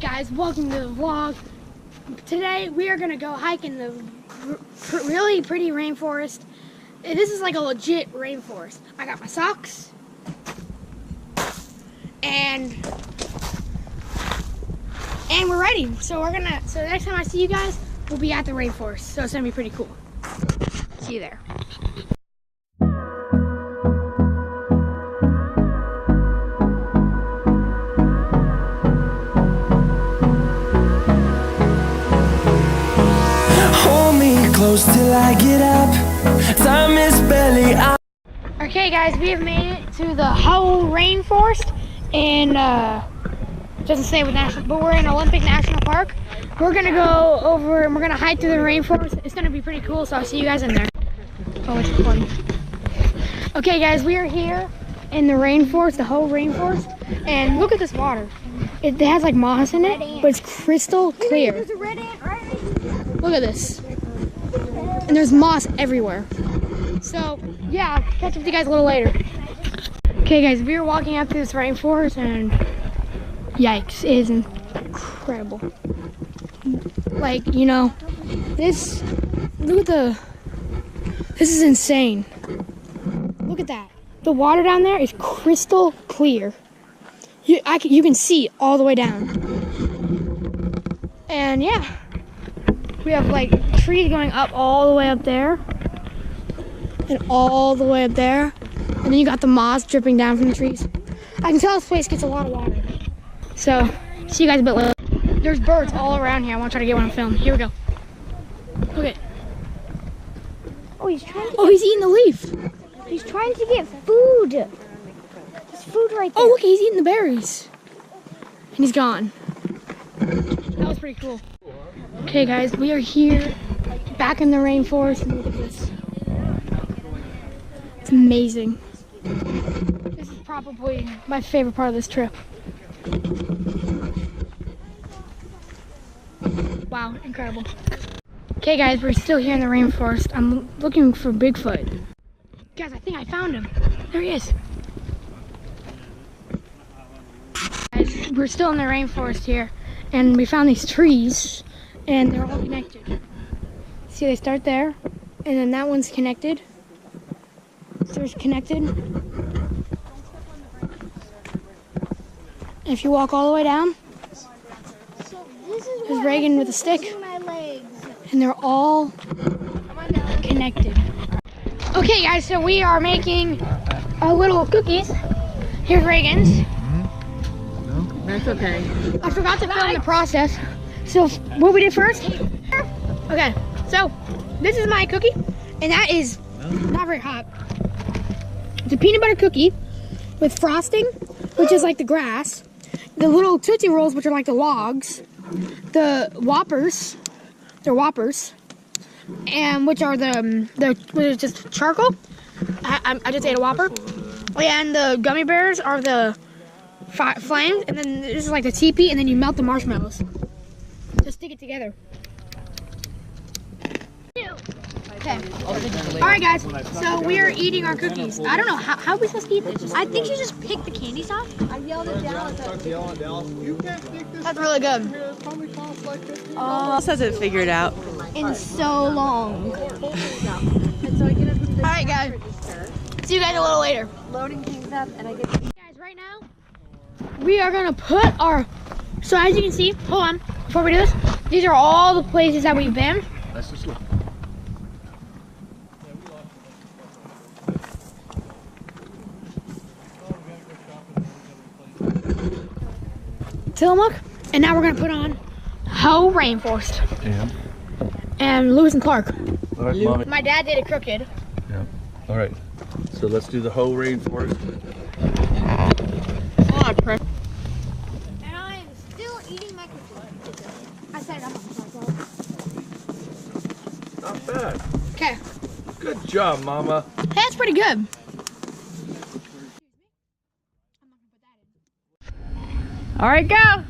Guys, welcome to the vlog. Today we are gonna go hike in the really pretty rainforest. This is like a legit rainforest. I got my socks and we're ready. So next time I see you guys, we'll be at the rainforest. So it's gonna be pretty cool. See you there. Close till I get up. Time is barely out. Okay, guys, we have made it to the whole rainforest in doesn't say what national, but we're in Olympic National Park. We're gonna go over and we're gonna hike through the rainforest. It's gonna be pretty cool. So I'll see you guys in there. Oh, it's recording. Okay, guys, we are here in the rainforest, the whole rainforest, and look at this water. It has like moss in it, but it's crystal clear. There's a red ant right. Look at this. And there's moss everywhere. So yeah, I'll catch up with you guys a little later. Okay guys, we are walking out through this rainforest and yikes, it is incredible. Like, you know, this is insane. Look at that. The water down there is crystal clear. You can see all the way down. And yeah, we have like trees going up all the way up there and all the way up there, and then you got the moss dripping down from the trees. I can tell this place gets a lot of water. So see you guys a bit later. There's birds all around here. I want to try to get one on film. Here we go. Look at. Oh, he's trying to. Oh, he's eating the leaf. He's trying to get food. There's food right there. Oh, look, he's eating the berries, and he's gone. That was pretty cool. Okay guys, we are here back in the rainforest, and look at this. It's amazing. This is probably my favorite part of this trip. Wow, incredible. Okay guys, we're still here in the rainforest. I'm looking for Bigfoot. Guys, I think I found him. There he is. Guys, we're still in the rainforest here, and we found these trees. And they're all connected. See, they start there, and then that one's connected. So it's connected. And if you walk all the way down, there's Reagan with a stick. And they're all connected. Okay, guys, so we are making little cookies. Here's Reagan's. No, that's okay. I forgot to film the process. So what we did first, okay, so this is my cookie, and that is not very hot. It's a peanut butter cookie with frosting, which is like the grass, the little Tootsie Rolls, which are like the logs, the Whoppers, they're Whoppers, and which are which is just charcoal. I just ate a Whopper, and the gummy bears are the flames, and then this is like the teepee, and then you melt the marshmallows. Just stick it together. Okay. Alright guys, so we are eating our cookies. I don't know, how are we supposed to eat this? I think you just pick the candies off. I yelled at Dallas. That's really good. Else hasn't figured out. In so long. Alright guys, see you guys a little later. Loading things up, and I get. Guys, right now, we are gonna put our, so as you can see, hold on, before we do this, these are all the places that we've been. Let's just look. Tillamook, and now we're gonna put on whole rainforest. And Lewis and Clark. All right, Mommy. My dad did it crooked. Yeah. All right. So let's do the whole rainforest. Hold on, prep. And I am still eating my cookie. I set it up on the Not bad. Okay. Good job, Mama. That's pretty good. All right, go.